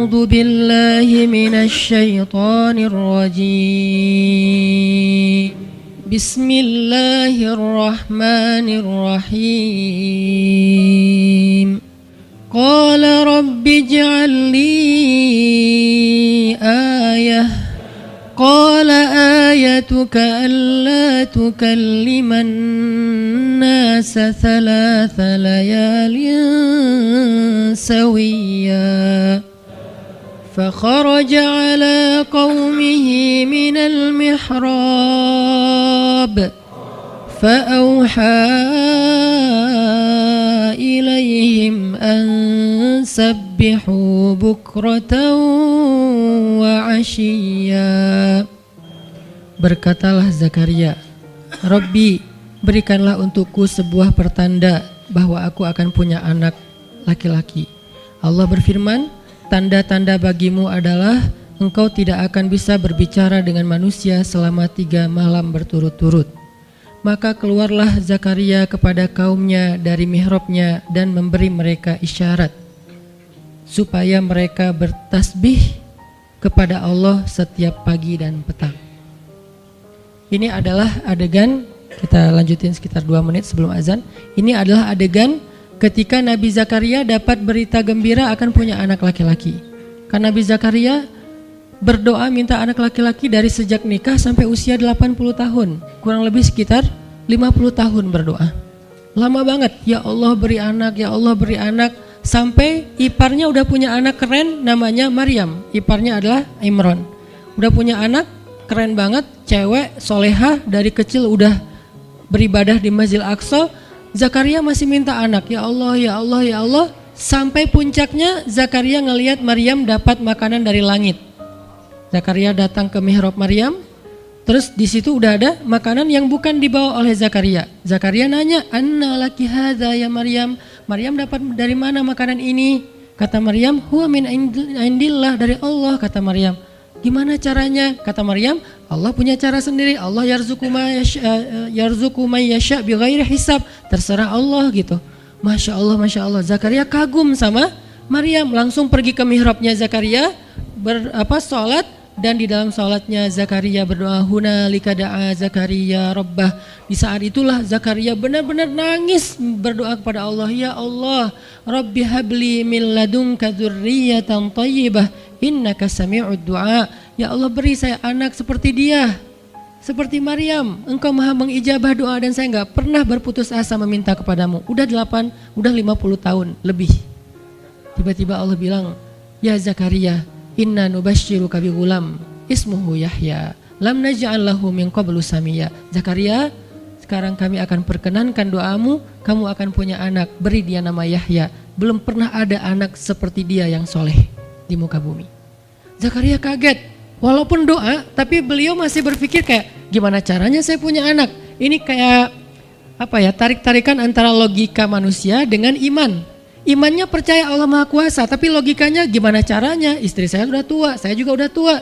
أعوذ بالله من الشيطان الرجيم بسم الله الرحمن الرحيم قال رب اجعل لي آية قال آيتك ألا تكلم الناس 3 ليال سويا فخرج على قومه من المحراب فأوحى إليهم أن سبحوا بكرة وعشيا. Berkatalah Zakaria, Rabbi, berikanlah untukku sebuah pertanda bahwa aku akan punya anak laki-laki. Allah berfirman, tanda-tanda bagimu adalah engkau tidak akan bisa berbicara dengan manusia selama 3 malam berturut-turut. Maka keluarlah Zakaria kepada kaumnya dari mihrabnya dan memberi mereka isyarat supaya mereka bertasbih kepada Allah setiap pagi dan petang. Ini adalah adegan, kita lanjutin sekitar 2 menit sebelum azan. Ini adalah adegan ketika Nabi Zakaria dapat berita gembira akan punya anak laki-laki. Karena Nabi Zakaria berdoa minta anak laki-laki dari sejak nikah sampai usia 80 tahun. Kurang lebih sekitar 50 tahun berdoa. Lama banget, ya Allah beri anak, ya Allah beri anak. Sampai iparnya udah punya anak keren namanya Maryam. Iparnya adalah Imran. Udah punya anak keren banget, cewek, solehah, dari kecil udah beribadah di Masjid Aqsa. Zakaria masih minta anak, ya Allah, ya Allah, ya Allah. Sampai puncaknya Zakaria ngelihat Maryam dapat makanan dari langit. Zakaria datang ke mihrab Maryam, terus di situ udah ada makanan yang bukan dibawa oleh Zakaria. Zakaria nanya, anna laki hadza ya Maryam? Maryam dapat dari mana makanan ini? Kata Maryam, huwa min indillah, dari Allah. Kata Maryam, gimana caranya? Kata Maryam, Allah punya cara sendiri. Allah yarzuqu may yasha bighairi hisab. Terserah Allah gitu. Masya Allah, Masya Allah. Zakaria kagum sama Maryam, langsung pergi ke mihrabnya Zakaria, sholat. Dan di dalam sholatnya Zakaria berdoa, hunalika da'a Zakaria rabbah. Di saat itulah Zakaria benar-benar nangis berdoa kepada Allah, ya Allah, Rabbi habli min ladunka dzurriyyatan thayyibah innaka sami'ud du'a. Ya Allah, beri saya anak seperti dia, seperti Maryam. Engkau maha mengijabah doa dan saya enggak pernah berputus asa meminta kepadamu. Udah 50 tahun lebih. Tiba-tiba Allah bilang, ya Zakaria, inna nubashiruka bi ghulam ismuhu Yahya lam naj'al lahu min qablu samia. Zakaria, sekarang kami akan perkenankan doamu, kamu akan punya anak, beri dia nama Yahya. Belum pernah ada anak seperti dia yang soleh di muka bumi. Zakaria kaget, walaupun doa tapi beliau masih berpikir kayak, gimana caranya saya punya anak? Ini kayak tarik-tarikan antara logika manusia dengan iman. Imannya percaya Allah Maha Kuasa, tapi logikanya gimana caranya? Istri saya udah tua, saya juga udah tua.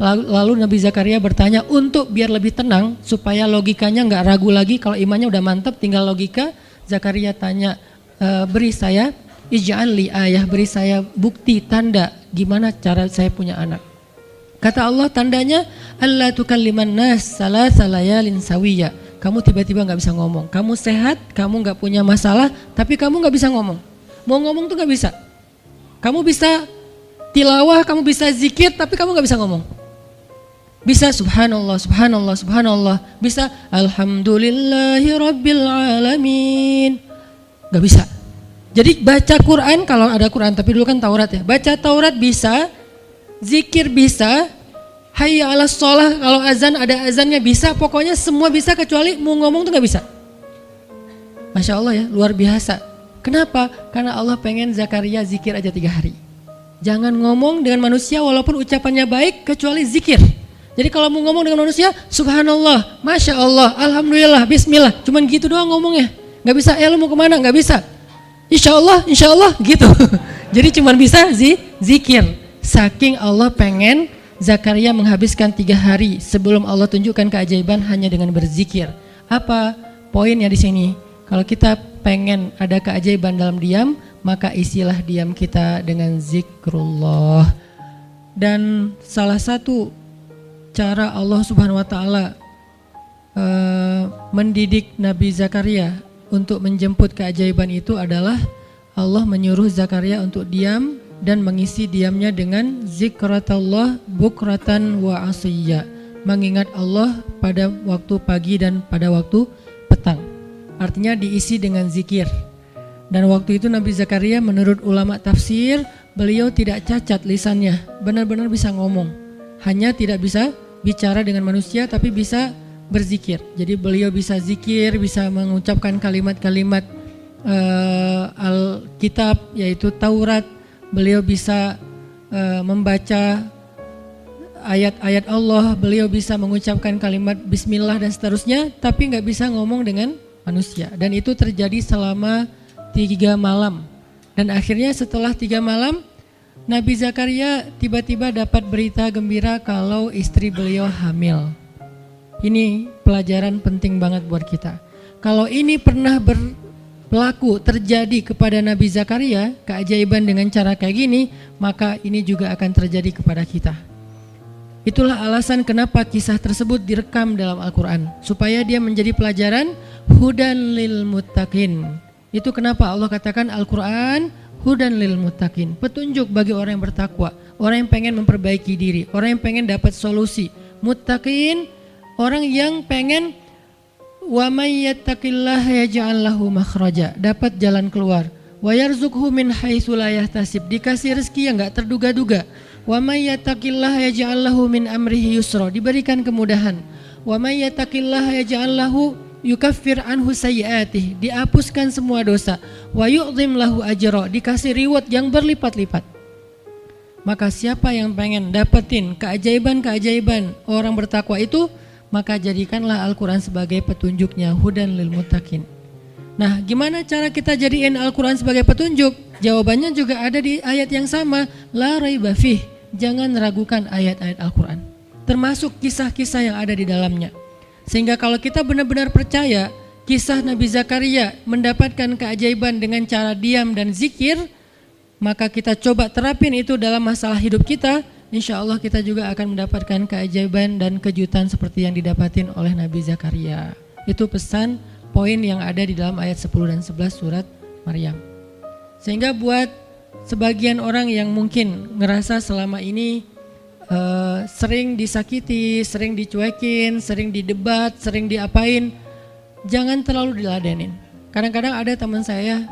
Lalu Nabi Zakaria bertanya untuk biar lebih tenang, supaya logikanya nggak ragu lagi. Kalau imannya udah mantap, tinggal logika. Zakaria tanya, beri saya ij'al li ayah, beri saya bukti, tanda gimana cara saya punya anak. Kata Allah, tandanya alla tukalliman nas 3 layalin sawiyya. Kamu tiba-tiba nggak bisa ngomong. Kamu sehat, kamu nggak punya masalah, tapi kamu nggak bisa ngomong. Mau ngomong tuh gak bisa. Kamu bisa tilawah, kamu bisa zikir, tapi kamu gak bisa ngomong. Bisa subhanallah, subhanallah, subhanallah. Bisa alhamdulillahi rabbil alamin. Gak bisa. Jadi baca Quran, kalau ada Quran, tapi dulu kan Taurat ya. Baca Taurat bisa, zikir bisa, hayya ala sholah, kalau azan ada azannya bisa. Pokoknya semua bisa kecuali mau ngomong tuh gak bisa. Masya Allah ya, luar biasa. Kenapa? Karena Allah pengen Zakaria zikir aja 3 hari. Jangan ngomong dengan manusia walaupun ucapannya baik kecuali zikir. Jadi kalau mau ngomong dengan manusia, subhanallah, masya Allah, alhamdulillah, bismillah. Cuman gitu doang ngomongnya. Gak bisa, lu mau kemana? Gak bisa. Insya Allah gitu. Jadi cuman bisa zikir. Saking Allah pengen Zakaria menghabiskan 3 hari sebelum Allah tunjukkan keajaiban hanya dengan berzikir. Apa poinnya di sini? Kalau kita pengen ada keajaiban dalam diam, maka isilah diam kita dengan zikrullah. Dan salah satu cara Allah Subhanahu wa taala mendidik Nabi Zakaria untuk menjemput keajaiban itu adalah Allah menyuruh Zakaria untuk diam dan mengisi diamnya dengan zikratullah bukratan wa asiyya, mengingat Allah pada waktu pagi dan pada waktu petang. Artinya diisi dengan zikir. Dan waktu itu Nabi Zakaria menurut ulama tafsir, beliau tidak cacat lisannya, benar-benar bisa ngomong. Hanya tidak bisa bicara dengan manusia tapi bisa berzikir. Jadi beliau bisa zikir, bisa mengucapkan kalimat-kalimat Alkitab yaitu Taurat. Beliau bisa membaca ayat-ayat Allah, beliau bisa mengucapkan kalimat bismillah dan seterusnya, tapi nggak bisa ngomong dengan manusia. Dan itu terjadi selama 3 malam. Dan akhirnya setelah 3 malam, Nabi Zakaria tiba-tiba dapat berita gembira kalau istri beliau hamil. Ini pelajaran penting banget buat kita. Kalau ini pernah berlaku terjadi kepada Nabi Zakaria, keajaiban dengan cara kayak gini, maka ini juga akan terjadi kepada kita. Itulah alasan kenapa kisah tersebut direkam dalam Al-Quran, supaya dia menjadi pelajaran hudan lil muttaqin. Itu kenapa Allah katakan Al-Quran hudan lil muttaqin, petunjuk bagi orang yang bertakwa, orang yang pengen memperbaiki diri, orang yang pengen dapat solusi. Muttaqin, orang yang pengen wa may yattaqillaha yaj'al lahu makhraja, dapat jalan keluar. Wa yarzuqhu min haitsu la yahtasib, dikasih rezeki yang enggak terduga-duga. Wa may yattaqillaha yaj'al lahu min amrihi yusra, diberikan kemudahan. Wa may yattaqillaha yaj'al lahu yukaffir anhu sayyi'atih, dihapuskan semua dosa. Wa yu'dhim lahu ajra, dikasih reward yang berlipat-lipat. Maka siapa yang pengen dapetin keajaiban-keajaiban orang bertakwa itu, maka jadikanlah Al-Quran sebagai petunjuknya, hudan lil muttaqin. Nah, gimana cara kita jadiin Al-Quran sebagai petunjuk? Jawabannya juga ada di ayat yang sama, la raiba fih, jangan ragukan ayat-ayat Al-Quran, termasuk kisah-kisah yang ada di dalamnya. Sehingga kalau kita benar-benar percaya kisah Nabi Zakaria mendapatkan keajaiban dengan cara diam dan zikir, maka kita coba terapin itu dalam masalah hidup kita, insya Allah kita juga akan mendapatkan keajaiban dan kejutan seperti yang didapatin oleh Nabi Zakaria. Itu pesan poin yang ada di dalam ayat 10 dan 11 surat Maryam. Sehingga buat sebagian orang yang mungkin ngerasa selama ini sering disakiti, sering dicuekin, sering didebat, sering diapain, jangan terlalu diladenin. Kadang-kadang ada teman saya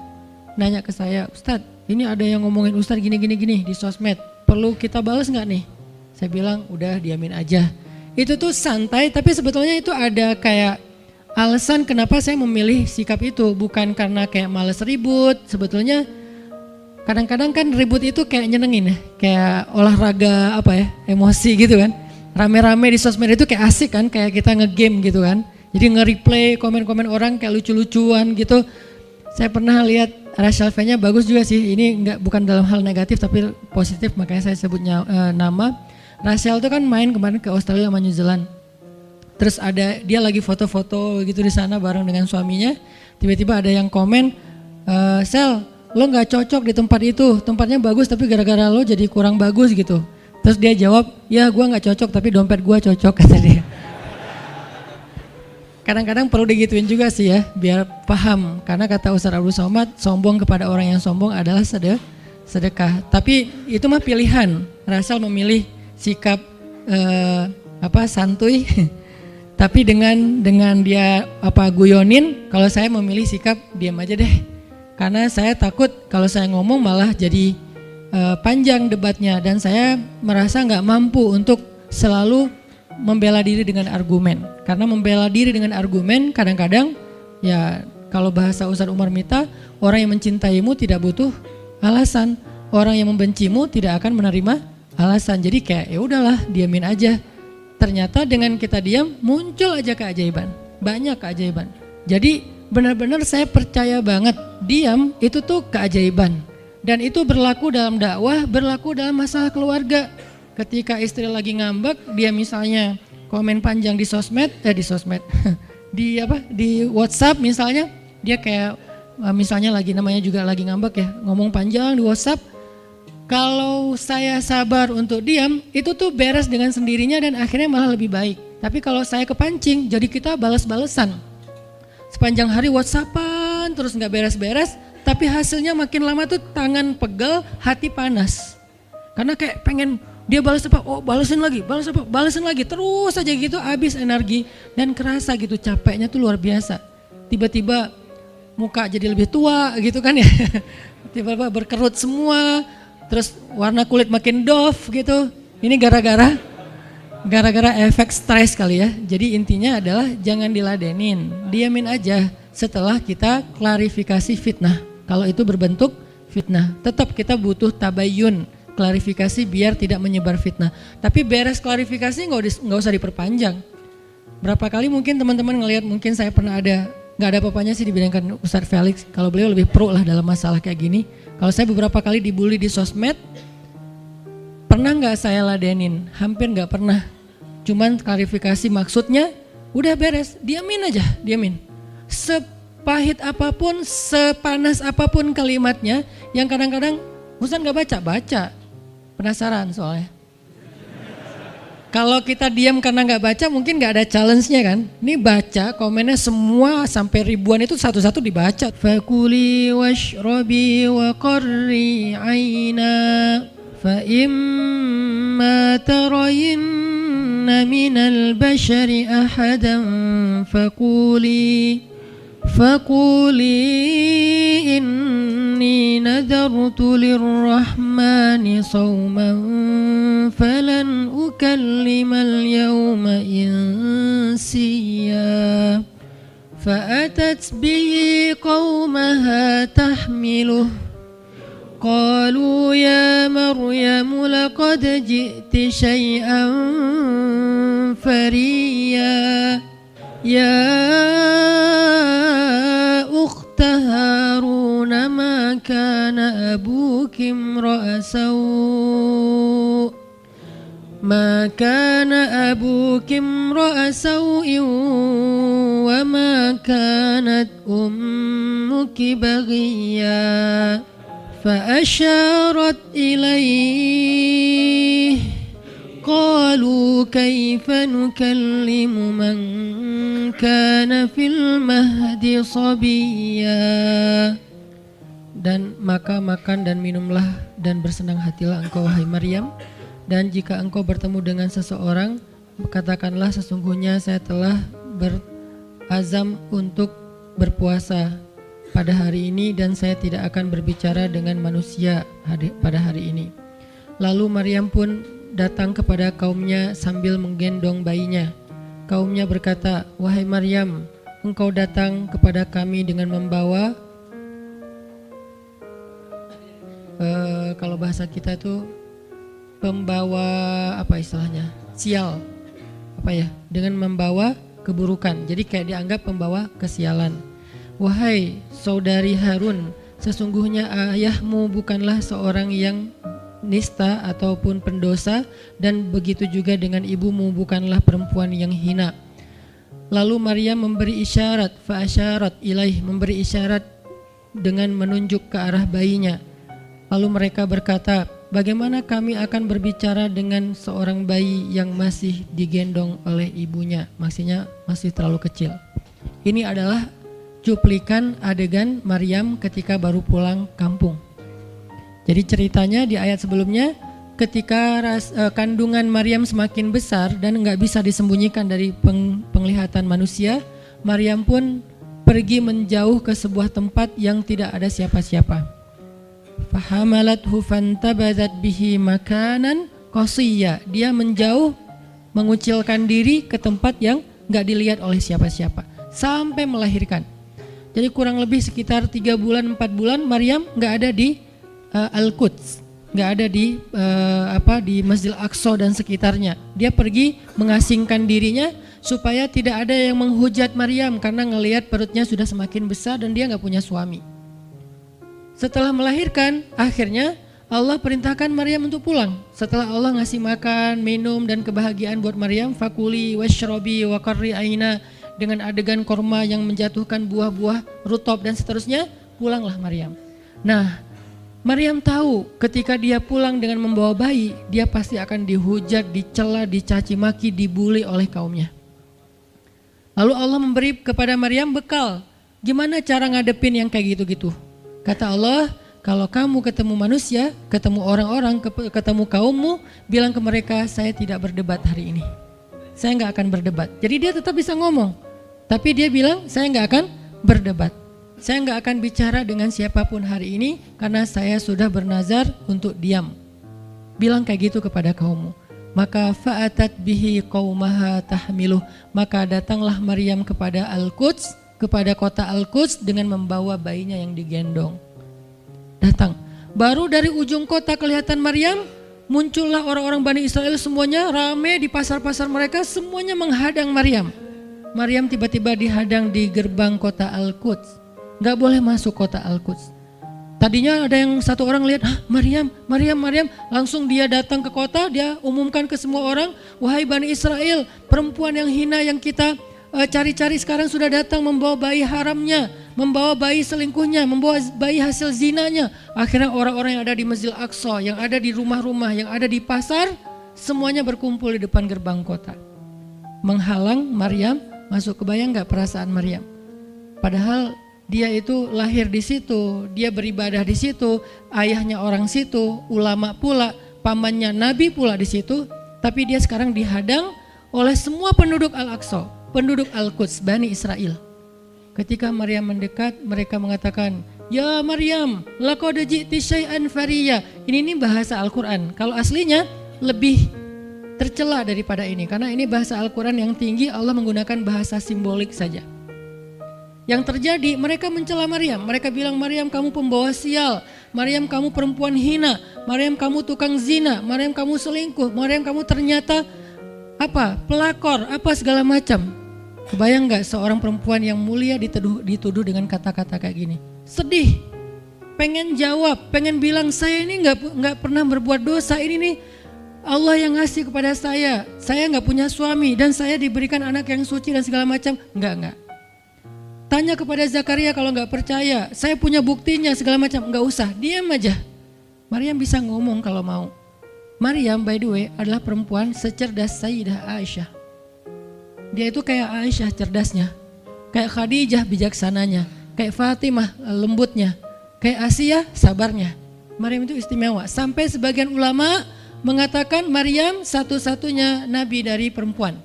nanya ke saya, Ustadz, ini ada yang ngomongin Ustadz gini di sosmed, perlu kita balas nggak nih? Saya bilang udah diamin aja. Itu tuh santai, tapi sebetulnya itu ada kayak alasan kenapa saya memilih sikap itu, bukan karena kayak males ribut. Sebetulnya kadang-kadang kan ribut itu kayak nyenengin ya, kayak olahraga apa ya, emosi gitu kan. Rame-rame di sosmed itu kayak asik kan, kayak kita ngegame gitu kan. Jadi nge-replay komen-komen orang kayak lucu-lucuan gitu. Saya pernah lihat Rachel V-nya bagus juga sih. Ini bukan dalam hal negatif tapi positif, makanya saya sebutnya nama. Rachel itu kan main kemarin ke Australia sama New Zealand. Terus ada dia lagi foto-foto gitu di sana bareng dengan suaminya. Tiba-tiba ada yang komen, Sel, lo gak cocok di tempat itu, tempatnya bagus tapi gara-gara lo jadi kurang bagus gitu. Terus dia jawab, ya gue gak cocok tapi dompet gue cocok, kata dia. Kadang-kadang perlu digituin juga sih ya, biar paham. Karena kata Ustaz Abdul Somad, sombong kepada orang yang sombong adalah sedekah. Tapi itu mah pilihan. Rasal memilih sikap santuy. Tapi dengan dia guyonin, kalau saya memilih sikap diam aja deh. Karena saya takut kalau saya ngomong malah jadi panjang debatnya, dan saya merasa nggak mampu untuk selalu membela diri dengan argumen. Karena membela diri dengan argumen kadang-kadang ya, kalau bahasa Ustadz Umar Mita, orang yang mencintaimu tidak butuh alasan, orang yang membencimu tidak akan menerima alasan. Jadi kayak ya udahlah, diamin aja. Ternyata dengan kita diam muncul aja keajaiban, banyak keajaiban. Jadi benar-benar saya percaya banget diam itu tuh keajaiban. Dan itu berlaku dalam dakwah, berlaku dalam masalah keluarga. Ketika istri lagi ngambek, dia misalnya komen panjang di sosmed, di WhatsApp misalnya, dia kayak misalnya lagi namanya juga lagi ngambek ya, ngomong panjang di WhatsApp. Kalau saya sabar untuk diam, itu tuh beres dengan sendirinya dan akhirnya malah lebih baik. Tapi kalau saya kepancing, jadi kita balas-balesan. Sepanjang hari WhatsAppan terus nggak beres-beres, tapi hasilnya makin lama tuh tangan pegel, hati panas. Karena kayak pengen dia balas apa, oh balesin lagi, balas apa, balesin lagi, terus aja gitu habis energi dan kerasa gitu capeknya tuh luar biasa. Tiba-tiba muka jadi lebih tua gitu kan ya, tiba-tiba berkerut semua. Terus warna kulit makin doff gitu. Ini gara-gara efek stres kali ya. Jadi intinya adalah jangan diladenin, diamin aja setelah kita klarifikasi fitnah. Kalau itu berbentuk fitnah, tetap kita butuh tabayun, klarifikasi biar tidak menyebar fitnah. Tapi beres klarifikasi nggak usah diperpanjang. Berapa kali mungkin teman-teman ngelihat, mungkin saya pernah ada, nggak ada apa-apanya sih dibilangkan Ustadz Felix. Kalau beliau lebih pro lah dalam masalah kayak gini. Kalau saya beberapa kali dibully di sosmed, pernah nggak saya ladenin? Hampir nggak pernah. Cuman klarifikasi maksudnya, udah beres, diamin aja, diamin. Sepahit apapun, sepanas apapun kalimatnya, yang kadang-kadang Ustaz nggak baca, penasaran soalnya. Kalau kita diam karena nggak baca, mungkin nggak ada challenge-nya kan. Ini baca, komennya semua sampai ribuan itu satu-satu dibaca. Fakuli washrobi wa qarri aina fa imma tarayinna minal bashari ahadan فقولي إني نذرت للرحمن صوما فلن أكلم اليوم إنسيا فأتت به قومها تحمله قالوا يا مريم لقد جئت شيئا فريا يا أخت هارون ما كان أبوك امرأ سوء وما كانت أمك بغيا فأشارت إليه قالوا كيف نكلم من كان في المهد صبيا. Dan maka makan dan minumlah dan bersenang hatilah engkau wahai Maryam, dan jika engkau bertemu dengan seseorang katakanlah sesungguhnya saya telah berazam untuk berpuasa pada hari ini dan saya tidak akan berbicara dengan manusia pada hari ini. Lalu Maryam pun datang kepada kaumnya sambil menggendong bayinya. Kaumnya berkata, wahai Maryam, engkau datang kepada kami dengan membawa, kalau bahasa kita tuh pembawa apa istilahnya, sial, apa ya, dengan membawa keburukan. Jadi kayak dianggap pembawa kesialan. Wahai saudari Harun, sesungguhnya ayahmu bukanlah seorang yang nista ataupun pendosa, dan begitu juga dengan ibumu bukanlah perempuan yang hina. Lalu Maryam memberi isyarat, fa'asyarat ilaih, memberi isyarat dengan menunjuk ke arah bayinya. Lalu mereka berkata, bagaimana kami akan berbicara dengan seorang bayi yang masih digendong oleh ibunya, maksudnya masih terlalu kecil. Ini adalah cuplikan adegan Maryam ketika baru pulang kampung. Jadi ceritanya di ayat sebelumnya, ketika kandungan Maryam semakin besar dan nggak bisa disembunyikan dari penglihatan manusia, Maryam pun pergi menjauh ke sebuah tempat yang tidak ada siapa-siapa. Fahamalathu fantabadat bihi makanan qasiyya. Dia menjauh, mengucilkan diri ke tempat yang nggak dilihat oleh siapa-siapa sampai melahirkan. Jadi kurang lebih sekitar 3 bulan 4 bulan Maryam nggak ada di Al-Quds, nggak ada di di Masjidil Aqsa dan sekitarnya. Dia pergi mengasingkan dirinya supaya tidak ada yang menghujat Maryam karena ngelihat perutnya sudah semakin besar dan dia nggak punya suami. Setelah melahirkan, akhirnya Allah perintahkan Maryam untuk pulang. Setelah Allah ngasih makan, minum dan kebahagiaan buat Maryam, fakuli washrobi wa qarri aina, dengan adegan korma yang menjatuhkan buah-buah rutop dan seterusnya, pulanglah Maryam. Nah, Maryam tahu ketika dia pulang dengan membawa bayi, dia pasti akan dihujat, dicela, dicaci maki, dibully oleh kaumnya. Lalu Allah memberi kepada Maryam bekal. Gimana cara ngadepin yang kayak gitu-gitu? Kata Allah, kalau kamu ketemu manusia, ketemu orang-orang, ketemu kaummu, bilang ke mereka, saya tidak berdebat hari ini. Saya nggak akan berdebat. Jadi dia tetap bisa ngomong. Tapi dia bilang, saya nggak akan berdebat. Saya nggak akan bicara dengan siapapun hari ini karena saya sudah bernazar untuk diam. Bilang kayak gitu kepada kaummu. Maka fa'atat bihi qaumaha tahmiluh. Maka datanglah Maryam kepada Al-Quds, kepada kota Al-Quds dengan membawa bayinya yang digendong. Datang. Baru dari ujung kota kelihatan Maryam, muncullah orang-orang Bani Israel semuanya rame di pasar-pasar mereka, semuanya menghadang Maryam. Maryam tiba-tiba dihadang di gerbang kota Al-Quds. Gak boleh masuk kota Al-Quds. Tadinya ada yang satu orang lihat, Maryam, langsung dia datang ke kota, dia umumkan ke semua orang, wahai Bani Israel, perempuan yang hina yang kita cari-cari sekarang sudah datang membawa bayi haramnya, membawa bayi selingkuhnya, membawa bayi hasil zinanya. Akhirnya orang-orang yang ada di Masjid Al-Aqsa, yang ada di rumah-rumah, yang ada di pasar, semuanya berkumpul di depan gerbang kota. Menghalang Maryam masuk. Kebayang gak perasaan Maryam? Padahal dia itu lahir di situ, dia beribadah di situ, ayahnya orang situ, ulama pula, pamannya nabi pula di situ, tapi dia sekarang dihadang oleh semua penduduk Al-Aqsa, penduduk Al-Quds, Bani Israel. Ketika Maryam mendekat, mereka mengatakan, "Ya Maryam, laqad ji'ti syai'an fariya." Ini bahasa Al-Quran. Kalau aslinya lebih tercela daripada ini, karena ini bahasa Al-Quran yang tinggi, Allah menggunakan bahasa simbolik saja. Yang terjadi, mereka mencela Maryam. Mereka bilang, Maryam kamu pembawa sial, Maryam kamu perempuan hina, Maryam kamu tukang zina, Maryam kamu selingkuh, Maryam kamu ternyata pelakor, segala macam. Kebayang gak seorang perempuan yang mulia dituduh dengan kata-kata kayak gini? Sedih, pengen jawab, pengen bilang, saya ini gak pernah berbuat dosa, ini nih Allah yang ngasih kepada saya gak punya suami, dan saya diberikan anak yang suci dan segala macam. Enggak. Tanya kepada Zakaria kalau nggak percaya, saya punya buktinya segala macam, nggak usah, diam aja. Maryam bisa ngomong kalau mau. Maryam by the way adalah perempuan secerdas Sayyidah Aisyah. Dia itu kayak Aisyah cerdasnya, kayak Khadijah bijaksananya, kayak Fatimah lembutnya, kayak Asia sabarnya. Maryam itu istimewa. Sampai sebagian ulama mengatakan Maryam satu-satunya nabi dari perempuan,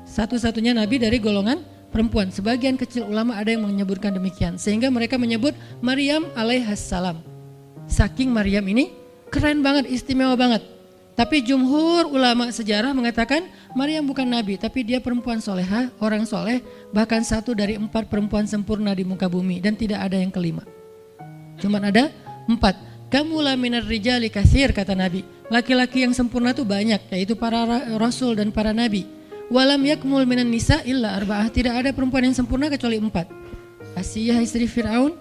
satu-satunya nabi dari golongan perempuan. Sebagian kecil ulama ada yang menyebutkan demikian, sehingga mereka menyebut Maryam alaihassalam. Saking Maryam ini keren banget, istimewa banget. Tapi jumhur ulama sejarah mengatakan Maryam bukan nabi, tapi dia perempuan solehah, orang soleh, bahkan satu dari 4 perempuan sempurna di muka bumi, dan tidak ada yang kelima. Cuman ada 4. Kamula minar rijali katsir, kata Nabi. Laki-laki yang sempurna itu banyak, yaitu para rasul dan para nabi. Walam yakmul minan nisa illa arba'ah. Tidak ada perempuan yang sempurna kecuali 4. Asiyah istri Fir'aun,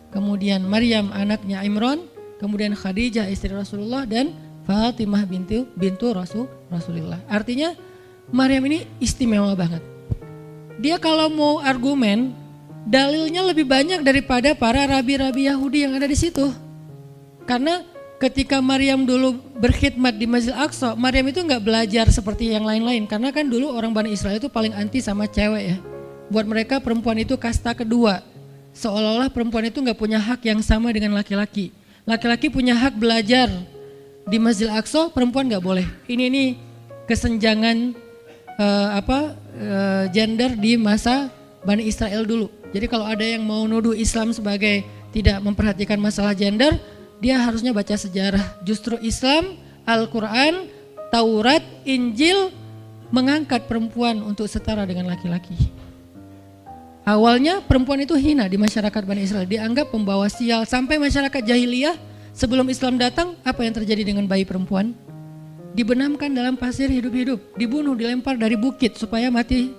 kemudian Maryam anaknya Imran, kemudian Khadijah istri Rasulullah, dan Fatimah bintu Rasulullah. Artinya Maryam ini istimewa banget. Dia kalau mau argumen, dalilnya lebih banyak daripada para rabi-rabi Yahudi yang ada di situ. Karena ketika Maryam dulu berkhidmat di Masjid Al-Aqsa, Maryam itu nggak belajar seperti yang lain-lain, karena kan dulu orang Bani Israel itu paling anti sama cewek ya. Buat mereka perempuan itu kasta kedua, seolah-olah perempuan itu nggak punya hak yang sama dengan laki-laki. Laki-laki punya hak belajar di Masjid Al-Aqsa, perempuan nggak boleh. Ini kesenjangan gender di masa Bani Israel dulu. Jadi kalau ada yang mau nuduh Islam sebagai tidak memperhatikan masalah gender, dia harusnya baca sejarah. Justru Islam, Al-Quran, Taurat, Injil mengangkat perempuan untuk setara dengan laki-laki. Awalnya perempuan itu hina di masyarakat Bani Israel, dianggap pembawa sial. Sampai masyarakat jahiliyah sebelum Islam datang, apa yang terjadi dengan bayi perempuan? Dibenamkan dalam pasir hidup-hidup, dibunuh, dilempar dari bukit supaya mati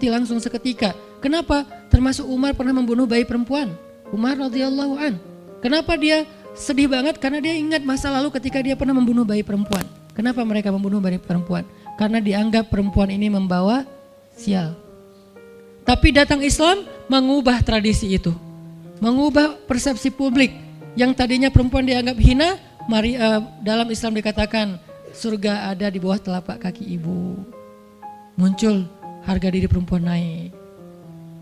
langsung seketika. Kenapa? Termasuk Umar pernah membunuh bayi perempuan. Umar radhiyallahu an. Kenapa dia sedih banget? Karena dia ingat masa lalu ketika dia pernah membunuh bayi perempuan. Kenapa mereka membunuh bayi perempuan? Karena dianggap perempuan ini membawa sial. Tapi datang Islam mengubah tradisi itu. mengubah persepsi publik. Yang tadinya perempuan dianggap hina, dalam Islam dikatakan surga ada di bawah telapak kaki ibu. Muncul harga diri perempuan naik.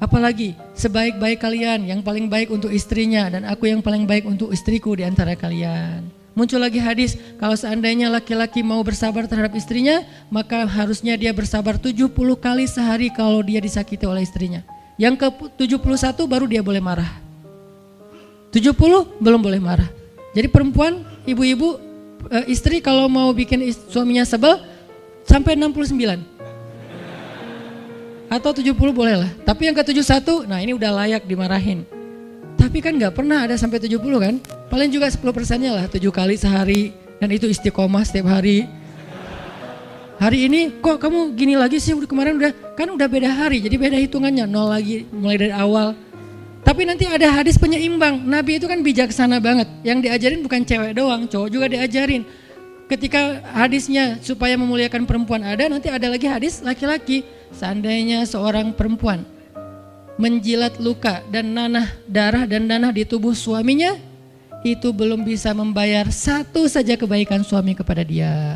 Apalagi sebaik-baik kalian yang paling baik untuk istrinya dan aku yang paling baik untuk istriku di antara kalian. Muncul lagi hadis, kalau seandainya laki-laki mau bersabar terhadap istrinya, maka harusnya dia bersabar 70 kali sehari kalau dia disakiti oleh istrinya. Yang ke-71 baru dia boleh marah. 70 belum boleh marah. Jadi perempuan, ibu-ibu, istri kalau mau bikin suaminya sebel sampai 69. Atau 70 boleh lah. Tapi yang ke-71, nah ini udah layak dimarahin. Tapi kan gak pernah ada sampai 70 kan. Paling juga 10%-nya lah, 7 kali sehari. Dan itu istiqomah setiap hari. Hari ini kok kamu gini lagi sih, kemarin udah beda hari. Jadi beda hitungannya, 0 lagi mulai dari awal. Tapi nanti ada hadis penyeimbang. Nabi itu kan bijaksana banget. Yang diajarin bukan cewek doang, cowok juga diajarin. Ketika hadisnya supaya memuliakan perempuan ada, nanti ada lagi hadis laki-laki. Seandainya seorang perempuan menjilat luka dan darah dan nanah di tubuh suaminya, itu belum bisa membayar satu saja kebaikan suami kepada dia.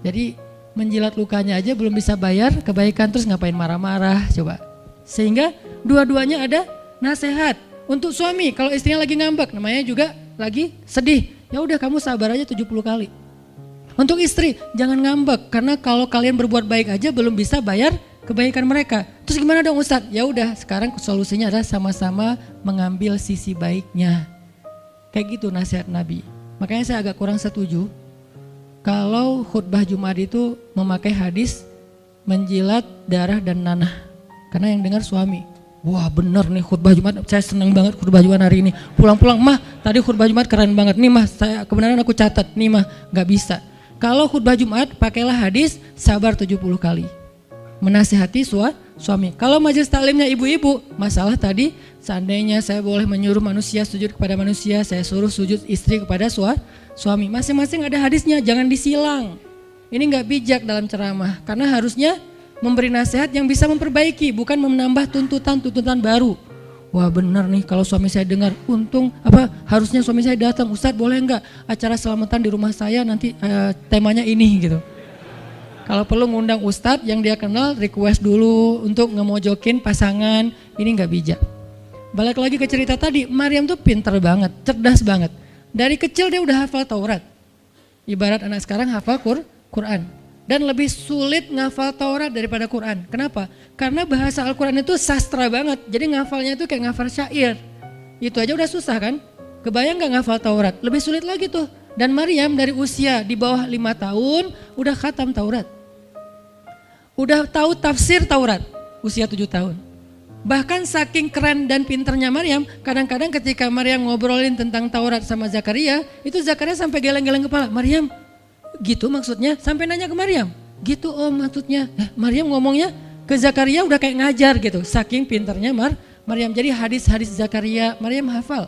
Jadi menjilat lukanya aja belum bisa bayar kebaikan, terus ngapain marah-marah coba. Sehingga dua-duanya ada nasihat untuk suami. Kalau istrinya lagi ngambek, namanya juga lagi sedih, ya udah kamu sabar aja 70 kali. Untuk istri, jangan ngambek, karena kalau kalian berbuat baik aja belum bisa bayar kebaikan mereka. Terus gimana dong Ustadz? Ya udah, sekarang solusinya adalah sama-sama mengambil sisi baiknya. Kayak gitu nasihat Nabi. Makanya saya agak kurang setuju kalau khutbah Jumat itu memakai hadis menjilat darah dan nanah. Karena yang dengar suami. Wah bener nih khutbah Jumat, saya senang banget khutbah Jumat hari ini. Pulang-pulang, mah tadi khutbah Jumat keren banget. Nih mah, kebenaran aku catat, nih mah gak bisa. Kalau khutbah Jumat pakailah hadis sabar 70 kali. Menasihati suami. Kalau majelis taklimnya ibu-ibu, masalah tadi seandainya saya boleh menyuruh manusia sujud kepada manusia, saya suruh sujud istri kepada suami. Masing-masing ada hadisnya, jangan disilang. Ini gak bijak dalam ceramah, karena harusnya memberi nasihat yang bisa memperbaiki, bukan menambah tuntutan baru. Wah benar nih kalau suami saya dengar, harusnya suami saya datang, Ustadz boleh enggak acara selamatan di rumah saya nanti temanya ini gitu. Kalau perlu ngundang Ustadz yang dia kenal, request dulu untuk ngemojokin pasangan, ini enggak bijak. Balik lagi ke cerita tadi, Maryam tuh pinter banget, cerdas banget. Dari kecil dia udah hafal Taurat. Ibarat anak sekarang hafal Quran. Dan lebih sulit ngafal Taurat daripada Quran. Kenapa? Karena bahasa Al-Quran itu sastra banget. Jadi ngafalnya itu kayak ngafal syair. Itu aja udah susah kan? Kebayang gak ngafal Taurat? Lebih sulit lagi tuh. Dan Maryam dari usia di bawah 5 tahun udah khatam Taurat. Udah tahu tafsir Taurat usia 7 tahun. Bahkan saking keren dan pinternya Maryam, kadang-kadang ketika Maryam ngobrolin tentang Taurat sama Zakaria, itu Zakaria sampai geleng-geleng kepala. Maryam, gitu maksudnya? Sampai nanya ke Maryam. Gitu om maksudnya. Maryam ngomongnya ke Zakaria udah kayak ngajar gitu. Saking pinternya Maryam. Jadi hadis-hadis Zakaria Maryam hafal.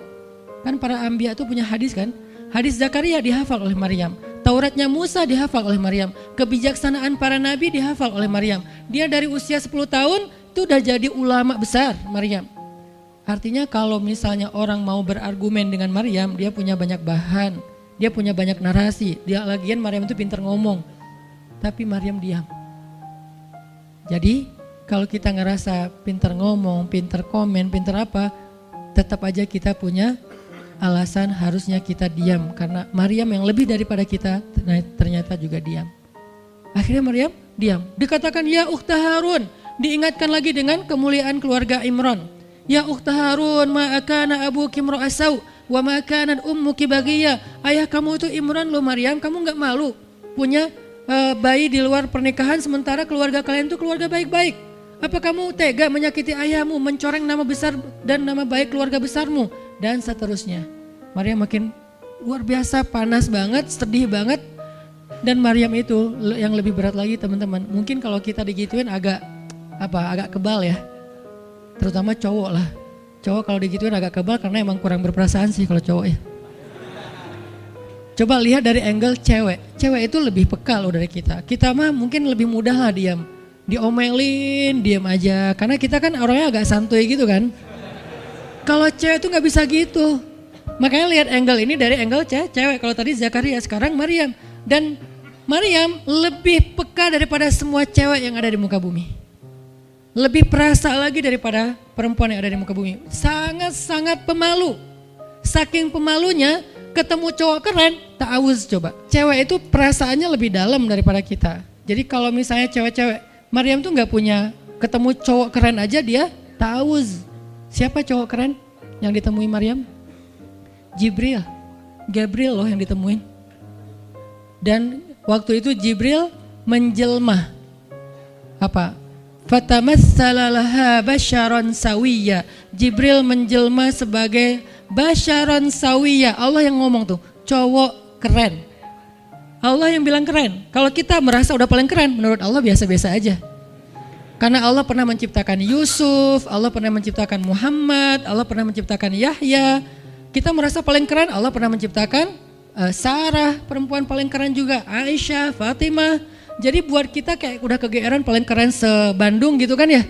Kan para anbiya itu punya hadis kan. Hadis Zakaria dihafal oleh Maryam. Tauratnya Musa dihafal oleh Maryam. Kebijaksanaan para nabi dihafal oleh Maryam. Dia dari usia 10 tahun itu udah jadi ulama besar Maryam. Artinya kalau misalnya orang mau berargumen dengan Maryam, dia punya banyak bahan. Dia punya banyak narasi. Dia lagian Maryam itu pintar ngomong. Tapi Maryam diam. Jadi kalau kita ngerasa pintar ngomong, pintar komen, pintar apa, tetap aja kita punya alasan harusnya kita diam. Karena Maryam yang lebih daripada kita ternyata juga diam. Akhirnya Maryam diam. Dikatakan ya ukhta Harun. Diingatkan lagi dengan kemuliaan keluarga Imran. Ya ukhta Harun ma'akana abuki imra'asau. Wa ma kanat ummuki baghiya. Ayah kamu itu Imran loh Maryam, kamu enggak malu punya bayi di luar pernikahan sementara keluarga kalian itu keluarga baik-baik. Apa kamu tega menyakiti ayahmu, mencoreng nama besar dan nama baik keluarga besarmu dan seterusnya. Maryam makin luar biasa panas banget, sedih banget. Dan Maryam itu yang lebih berat lagi teman-teman. Mungkin kalau kita digituin agak kebal ya. Terutama cowok lah. Cowok kalau digituin agak kebal karena emang kurang berperasaan sih kalau cowok ya. Coba lihat dari angle cewek. Cewek itu lebih peka loh dari kita. Kita mah mungkin lebih mudah lah diam. Diomelin, diam aja. Karena kita kan orangnya agak santuy gitu kan. Kalau cewek tuh nggak bisa gitu. Makanya lihat angle ini dari angle cewek. Kalau tadi Zakaria, sekarang Maryam. Dan Maryam lebih peka daripada semua cewek yang ada di muka bumi. Lebih perasa lagi daripada perempuan yang ada di muka bumi. Sangat-sangat pemalu. Saking pemalunya, ketemu cowok keren, ta'awuz coba. Cewek itu perasaannya lebih dalam daripada kita. Jadi kalau misalnya cewek-cewek, Maryam tuh gak punya, ketemu cowok keren aja dia ta'awuz. Siapa cowok keren yang ditemui Maryam? Jibril. Gabriel loh yang ditemuin. Dan waktu itu Jibril menjelma. Apa? Fatamassala laha basyaron sawiyya. Jibril menjelma sebagai basyaron sawiyya. Allah yang ngomong tuh, cowok keren. Allah yang bilang keren. Kalau kita merasa udah paling keren, menurut Allah biasa-biasa aja. Karena Allah pernah menciptakan Yusuf, Allah pernah menciptakan Muhammad, Allah pernah menciptakan Yahya. Kita merasa paling keren, Allah pernah menciptakan Sarah, perempuan paling keren juga, Aisyah, Fatimah. Jadi buat kita kayak udah kegeeran paling keren se-Bandung gitu kan ya.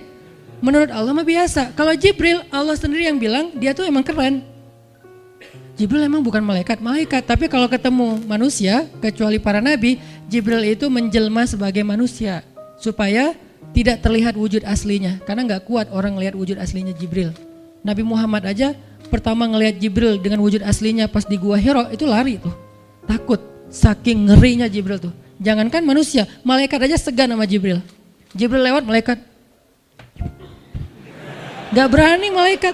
Menurut Allah mah biasa. Kalau Jibril, Allah sendiri yang bilang dia tuh emang keren. Jibril emang bukan malaikat, tapi kalau ketemu manusia, kecuali para nabi, Jibril itu menjelma sebagai manusia. Supaya tidak terlihat wujud aslinya. Karena gak kuat orang ngelihat wujud aslinya Jibril. Nabi Muhammad aja pertama ngelihat Jibril dengan wujud aslinya pas di Gua Hira itu lari tuh. Takut, saking ngerinya Jibril tuh. Jangankan manusia, malaikat aja segan sama Jibril. Jibril lewat, malaikat gak berani malaikat.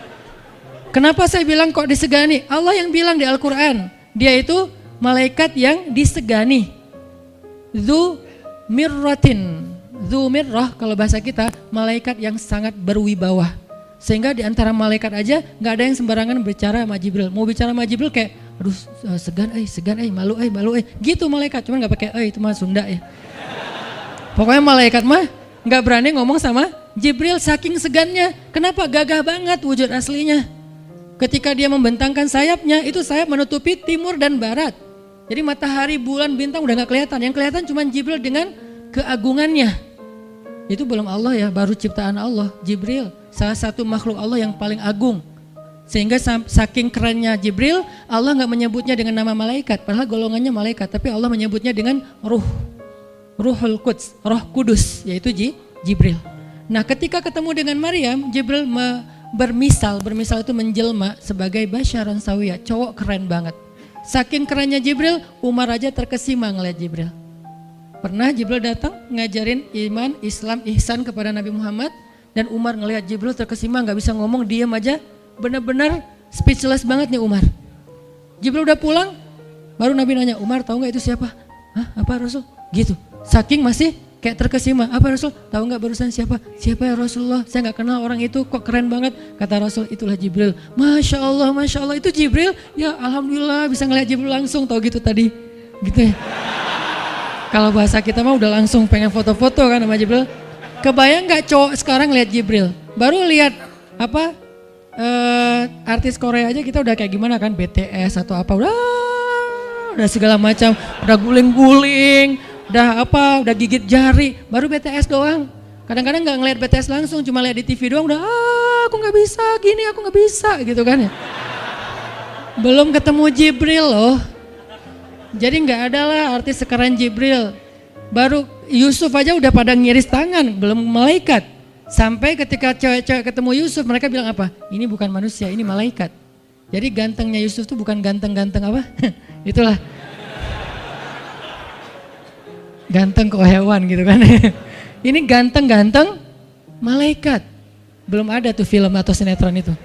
Kenapa saya bilang kok disegani? Allah yang bilang di Al-Quran, dia itu malaikat yang disegani. Dzu mirratin. Dzu mirrah kalau bahasa kita, malaikat yang sangat berwibawa. Sehingga di antara malaikat aja gak ada yang sembarangan bicara sama Jibril. Mau bicara sama Jibril kayak, aduh segan, malu, gitu malaikat, cuman gak pakai, itu mah Sunda ya. Pokoknya malaikat mah gak berani ngomong sama Jibril saking segannya. Kenapa? Gagah banget wujud aslinya. Ketika dia membentangkan sayapnya, itu sayap menutupi timur dan barat. Jadi matahari, bulan, bintang udah gak kelihatan. Yang kelihatan cuman Jibril dengan keagungannya. Itu belum Allah ya, baru ciptaan Allah. Jibril, salah satu makhluk Allah yang paling agung. Sehingga saking kerennya Jibril, Allah gak menyebutnya dengan nama malaikat. Padahal golongannya malaikat, tapi Allah menyebutnya dengan Ruhul Quds, Roh Kudus, yaitu Jibril. Nah ketika ketemu dengan Maryam, Jibril bermisal itu menjelma sebagai basyaron sawiyya, cowok keren banget. Saking kerennya Jibril, Umar aja terkesima ngeliat Jibril. Pernah Jibril datang ngajarin iman, Islam, ihsan kepada Nabi Muhammad. Dan Umar ngeliat Jibril terkesima, gak bisa ngomong, diam aja. Benar-benar speechless banget nih Umar. Jibril udah pulang, baru Nabi nanya, Umar tahu nggak itu siapa? Hah, apa Rasul? Gitu. Saking masih kayak terkesima. Apa Rasul? Tahu nggak barusan siapa? Siapa ya Rasulullah? Saya nggak kenal orang itu, kok keren banget. Kata Rasul, itulah Jibril. Masya Allah, itu Jibril. Ya Alhamdulillah bisa ngeliat Jibril langsung, tahu gitu tadi. Gitu ya. Kalau bahasa kita mah udah langsung pengen foto-foto kan sama Jibril. Kebayang nggak cowok sekarang lihat Jibril? Baru lihat apa? Artis Korea aja kita udah kayak gimana kan, BTS atau apa, udah segala macam, udah guling-guling, udah gigit jari, baru BTS doang. Kadang-kadang nggak ngeliat BTS langsung, cuma lihat di TV doang, udah aku nggak bisa gini, aku nggak bisa gitu kan ya. Belum ketemu Jibril loh. Jadi nggak ada lah artis sekarang Jibril. Baru Yusuf aja udah pada ngiris tangan, belum malaikat. Sampai ketika cewek-cewek ketemu Yusuf, mereka bilang apa? Ini bukan manusia, ini malaikat. Jadi gantengnya Yusuf tuh bukan ganteng-ganteng apa? Itulah. Ganteng kok hewan gitu kan. Ini ganteng-ganteng malaikat. Belum ada tuh film atau sinetron itu.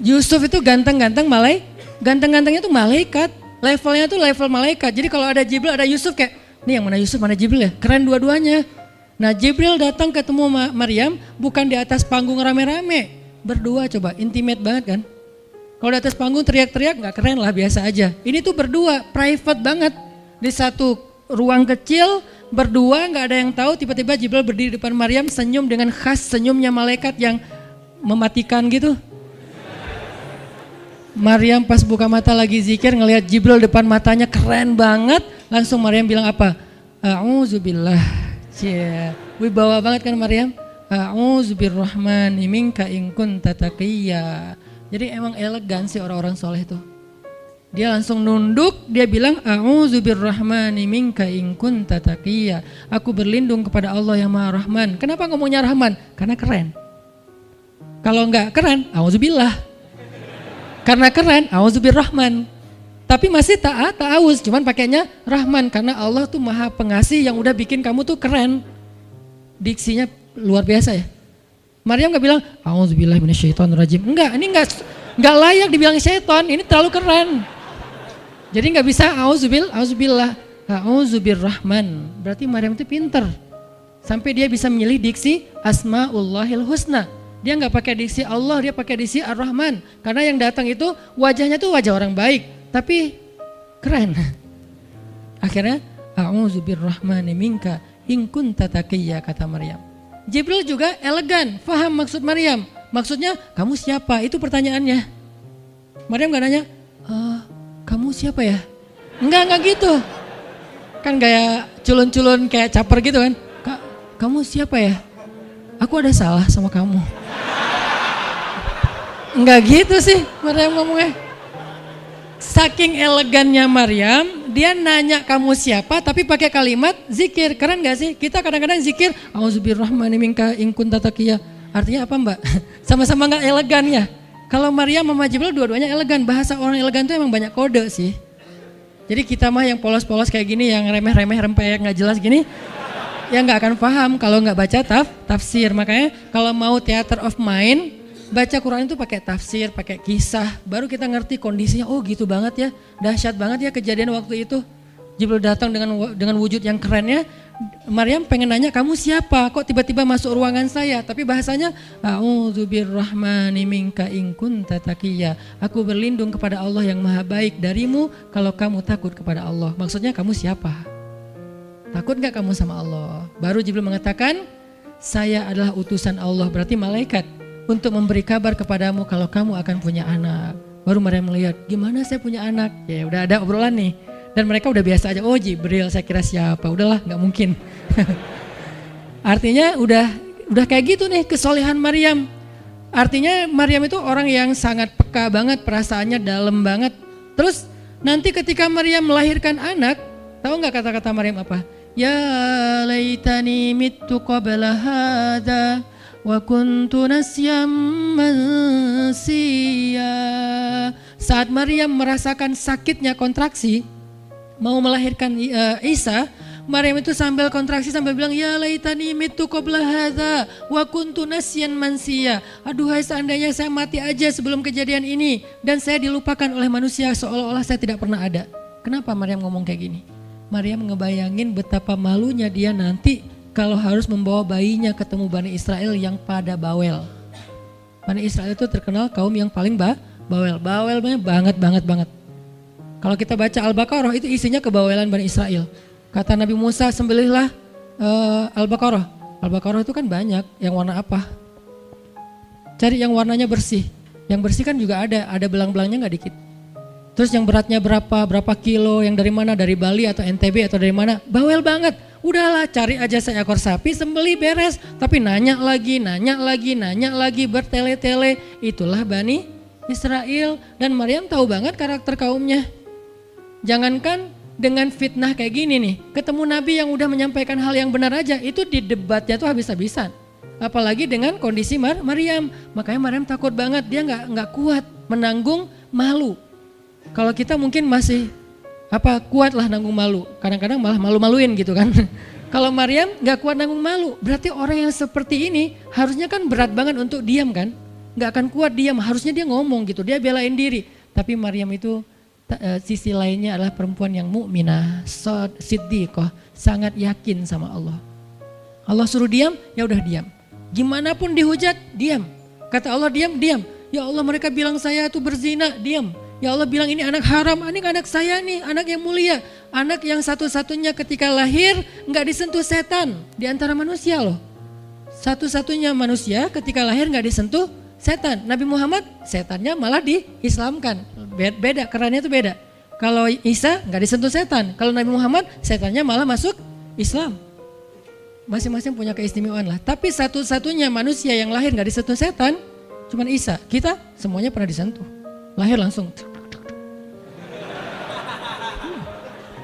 Yusuf itu ganteng-ganteng ganteng-gantengnya tuh malaikat. Levelnya tuh level malaikat. Jadi kalau ada Jibril, ada Yusuf kayak, nih yang mana Yusuf, mana Jibril ya? Keren dua-duanya. Nah Jibril datang ketemu Maryam bukan di atas panggung rame-rame. Berdua coba, intimate banget kan. Kalau di atas panggung teriak-teriak gak keren lah, biasa aja. Ini tuh berdua, private banget. Di satu ruang kecil, berdua gak ada yang tahu. Tiba-tiba Jibril berdiri di depan Maryam, senyum dengan khas senyumnya malaikat yang mematikan gitu. Maryam pas buka mata lagi zikir ngelihat Jibril depan matanya keren banget. Langsung Maryam bilang apa? A'udzubillah. Wibawa banget kan Maryam. a'udzubirrahmani minka in kunta taqiyya. Jadi emang elegan sih orang-orang soleh itu. Dia langsung nunduk, dia bilang a'udzubirrahmani minka in kunta taqiyya. Aku berlindung kepada Allah yang Maha Rahman. Kenapa ngomongnya Rahman? Karena keren. Kalau enggak keren, a'udzubillah. Karena keren, a'udzubirrahman. Tapi masih ta'awuz, cuman pakainya Rahman karena Allah tuh Maha Pengasih yang udah bikin kamu tuh keren. Diksinya luar biasa ya. Maryam enggak bilang a'udzubillahi minasyaitonirrajim. Enggak, ini enggak layak dibilang syaitan, ini terlalu keren. Jadi nggak bisa auzubillah, auzubirrahman. Berarti Maryam itu pinter. Sampai dia bisa memilih diksi Asmaullahil Husna. Dia nggak pakai diksi Allah, dia pakai diksi Ar-Rahman. Karena yang datang itu wajahnya tuh wajah orang baik, tapi keren. Akhirnya auzubirrahmani minka in kunta taqiyya, kata Maryam. Jibril juga elegan, faham maksud Maryam. Maksudnya kamu siapa? Itu pertanyaannya. Maryam nggak nanya, kamu siapa ya? Enggak gitu. Kan kayak culun-culun kayak caper gitu kan. Kak, kamu siapa ya? Aku ada salah sama kamu. Enggak gitu sih Maryam ngomongnya. Saking elegannya Maryam, dia nanya kamu siapa tapi pakai kalimat zikir. Keren gak sih? Kita kadang-kadang zikir, A'udzubirrahmani minka in kunta taqiyya. Artinya apa Mbak? Sama-sama gak elegan ya? Kalau Maryam sama Jibril dua-duanya elegan. Bahasa orang elegan itu emang banyak kode sih. Jadi kita mah yang polos-polos kayak gini, yang remeh-remeh rempeyek gak jelas gini, ya gak akan paham kalau gak baca tafsir. Makanya kalau mau theater of mind, baca Quran itu pakai tafsir, pakai kisah. Baru kita ngerti kondisinya, oh gitu banget ya, dahsyat banget ya kejadian waktu itu. Jibril datang dengan wujud yang kerennya. Maryam pengen nanya kamu siapa, kok tiba-tiba masuk ruangan saya, tapi bahasanya a'udzubirrahmani minka in kunta taqiyya. Aku berlindung kepada Allah yang Maha Baik darimu kalau kamu takut kepada Allah. Maksudnya kamu siapa? Takut gak kamu sama Allah? Baru Jibril mengatakan, saya adalah utusan Allah, berarti malaikat, untuk memberi kabar kepadamu kalau kamu akan punya anak. Baru Maryam melihat, gimana saya punya anak? Ya udah ada obrolan nih. Dan mereka udah biasa aja, oh Jibril, saya kira siapa, udahlah nggak mungkin. Artinya udah kayak gitu nih kesolehan Maryam. Artinya Maryam itu orang yang sangat peka banget, perasaannya dalam banget. Terus nanti ketika Maryam melahirkan anak, tahu nggak kata-kata Maryam apa? Ya laitani mittu qabla hadza wa kuntu nasyam mansiya. Saat Maryam merasakan sakitnya kontraksi, mau melahirkan Isa, Maryam itu sambil kontraksi sambil bilang, ya laitani mittu qabla hadza wa kuntu nasyan mansiya. Aduhai seandainya saya mati aja sebelum kejadian ini dan saya dilupakan oleh manusia seolah-olah saya tidak pernah ada. Kenapa Maryam ngomong kayak gini? Maryam ngebayangin betapa malunya dia nanti kalau harus membawa bayinya ketemu Bani Israel yang pada bawel. Bani Israel itu terkenal kaum yang paling bawel. Bawelnya banget. Kalau kita baca Al-Baqarah itu isinya kebawelan Bani Israel. Kata Nabi Musa, sembelihlah Al-Baqarah. Al-Baqarah itu kan banyak, yang warna apa? Cari yang warnanya bersih. Yang bersih kan juga ada belang-belangnya nggak dikit. Terus yang beratnya berapa kilo, yang dari mana, dari Bali atau NTB atau dari mana? Bawel banget. Udahlah cari aja seekor sapi, sembelih beres. Tapi nanya lagi, bertele-tele. Itulah Bani Israel. Dan Maryam tahu banget karakter kaumnya. Jangankan dengan fitnah kayak gini nih, ketemu Nabi yang udah menyampaikan hal yang benar aja, itu di debatnya tuh habis-habisan. Apalagi dengan kondisi Maryam. Makanya Maryam takut banget, dia nggak kuat menanggung malu. Kalau kita mungkin masih kuat lah nanggung malu, kadang-kadang malah malu-maluin gitu kan. Kalau Maryam nggak kuat nanggung malu, berarti orang yang seperti ini harusnya kan berat banget untuk diam kan, nggak akan kuat diam, harusnya dia ngomong gitu, dia belain diri. Tapi Maryam itu sisi lainnya adalah perempuan yang mukminah, siddiqah, sangat yakin sama Allah. Allah suruh diam, ya udah diam. Gimana pun dihujat, diam. Kata Allah diam. Ya Allah mereka bilang saya tuh berzina, diam. Ya Allah bilang ini anak haram, ini anak saya nih, anak yang mulia. Anak yang satu-satunya ketika lahir nggak disentuh setan di antara manusia loh. Satu-satunya manusia ketika lahir nggak disentuh setan. Nabi Muhammad setannya malah diislamkan. Beda, kerannya itu beda. Kalau Isa nggak disentuh setan. Kalau Nabi Muhammad setannya malah masuk Islam. masing-masing punya keistimewaan lah. Tapi satu-satunya manusia yang lahir gak disentuh setan, cuman Isa. Kita semuanya pernah disentuh. Lahir langsung.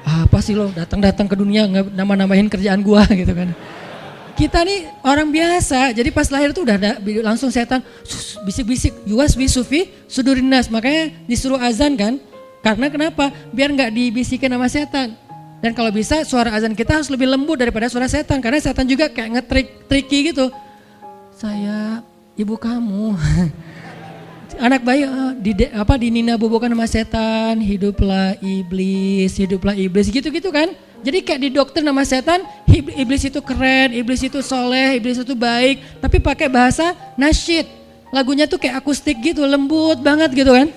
Apa sih lo datang-datang ke dunia nambah-nambahin kerjaan gua gitu kan. Kita nih orang biasa, jadi pas lahir tuh udah ada langsung setan bisik-bisik, yuwas bisufi sudurinas, makanya disuruh azan kan. Karena kenapa? Biar nggak dibisikin sama setan. Dan kalau bisa suara azan kita harus lebih lembut daripada suara setan, karena setan juga kayak nge-tricky gitu. Saya ibu kamu. Anak bayi dinina bobokan sama setan, hiduplah iblis gitu-gitu kan. Jadi kayak di dokter nama setan, iblis itu keren, iblis itu soleh, iblis itu baik. Tapi pakai bahasa nasyid. Lagunya tuh kayak akustik gitu, lembut banget gitu kan.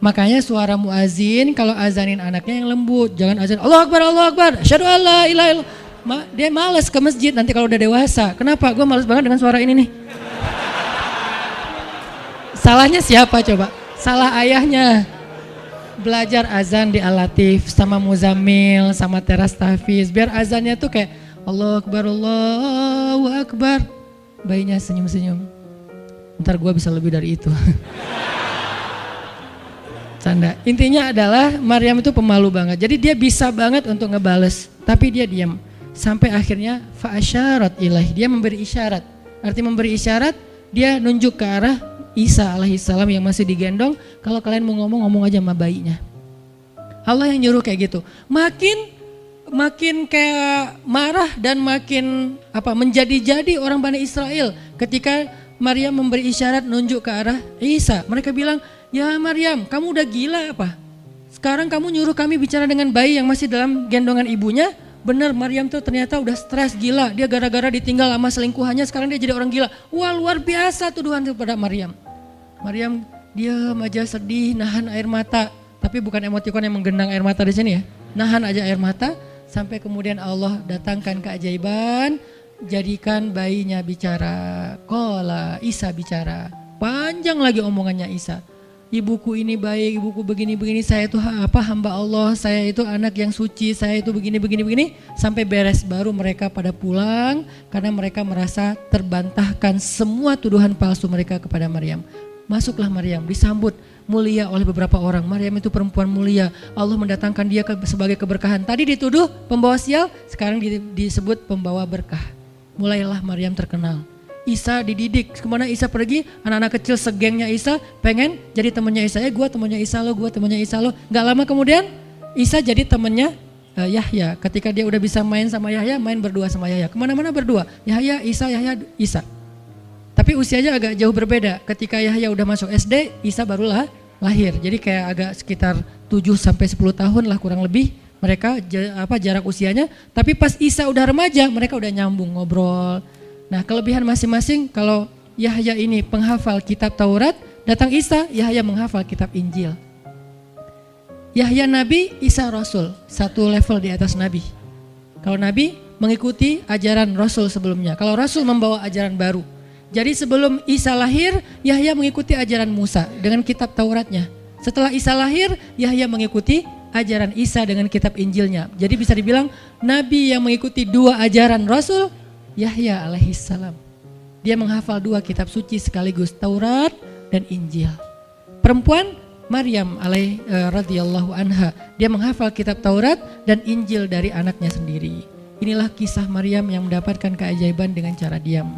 Makanya suara muazin kalau azanin anaknya yang lembut. Jangan azan Allah Akbar, asyhadu an la ilaha illallah. Dia malas ke masjid nanti kalau udah dewasa. Kenapa? Gue malas banget dengan suara ini nih. Salahnya siapa coba? Salah ayahnya. Belajar azan di Al-Latif sama Muzammil sama Teras Tahfiz biar azannya tuh kayak Allahu Akbar. Bayinya senyum-senyum. Ntar gue bisa lebih dari itu. Canda. Intinya adalah Maryam itu pemalu banget. Jadi dia bisa banget untuk ngebales, tapi dia diam. Sampai akhirnya fa'asyarat ilaih, dia memberi isyarat. Arti memberi isyarat, dia nunjuk ke arah Isa alaihissalam yang masih digendong, kalau kalian mau ngomong aja sama bayinya. Allah yang nyuruh kayak gitu. Makin kayak marah dan makin menjadi-jadi orang Bani Israel ketika Maryam memberi isyarat nunjuk ke arah Isa. Mereka bilang, "Ya Maryam, kamu udah gila apa? Sekarang kamu nyuruh kami bicara dengan bayi yang masih dalam gendongan ibunya?" Bener, Maryam tuh ternyata udah stres gila. Dia gara-gara ditinggal sama selingkuhannya, sekarang dia jadi orang gila. Wah, luar biasa tuduhan kepada Maryam. Maryam diam aja, sedih, nahan air mata. Tapi bukan emotikon yang menggenang air mata di sini ya. Nahan aja air mata sampai kemudian Allah datangkan keajaiban, jadikan bayinya bicara. Qala, Isa bicara. Panjang lagi omongannya Isa. Ibuku ini baik, ibuku begini-begini, saya itu hamba Allah, saya itu anak yang suci, saya itu begini-begini, sampai beres. Baru mereka pada pulang karena mereka merasa terbantahkan semua tuduhan palsu mereka kepada Maryam. Masuklah Maryam, disambut mulia oleh beberapa orang. Maryam itu perempuan mulia, Allah mendatangkan dia sebagai keberkahan. Tadi dituduh pembawa sial, sekarang disebut pembawa berkah. Mulailah Maryam terkenal. Isa dididik, kemana Isa pergi, anak-anak kecil segengnya Isa pengen jadi temannya Isa. Gue temannya Isa lo, gue temannya Isa lo. Gak lama kemudian Isa jadi temannya Yahya. Ketika dia udah bisa main sama Yahya, main berdua sama Yahya. Kemana-mana berdua, Yahya, Isa. Tapi usianya agak jauh berbeda. Ketika Yahya udah masuk SD, Isa barulah lahir. Jadi kayak agak sekitar 7-10 tahun lah kurang lebih mereka jarak usianya. Tapi pas Isa udah remaja, mereka udah nyambung ngobrol. Nah, kelebihan masing-masing, kalau Yahya ini penghafal kitab Taurat, datang Isa, Yahya menghafal kitab Injil. Yahya Nabi, Isa Rasul, satu level di atas Nabi. Kalau Nabi mengikuti ajaran Rasul sebelumnya, kalau Rasul membawa ajaran baru. Jadi sebelum Isa lahir, Yahya mengikuti ajaran Musa dengan kitab Tauratnya. Setelah Isa lahir, Yahya mengikuti ajaran Isa dengan kitab Injilnya. Jadi bisa dibilang Nabi yang mengikuti dua ajaran Rasul, Yahya alaihissalam. Dia menghafal dua kitab suci sekaligus, Taurat dan Injil. Perempuan Maryam radhiyallahu anha, dia menghafal kitab Taurat dan Injil dari anaknya sendiri. Inilah kisah Maryam yang mendapatkan keajaiban dengan cara diam.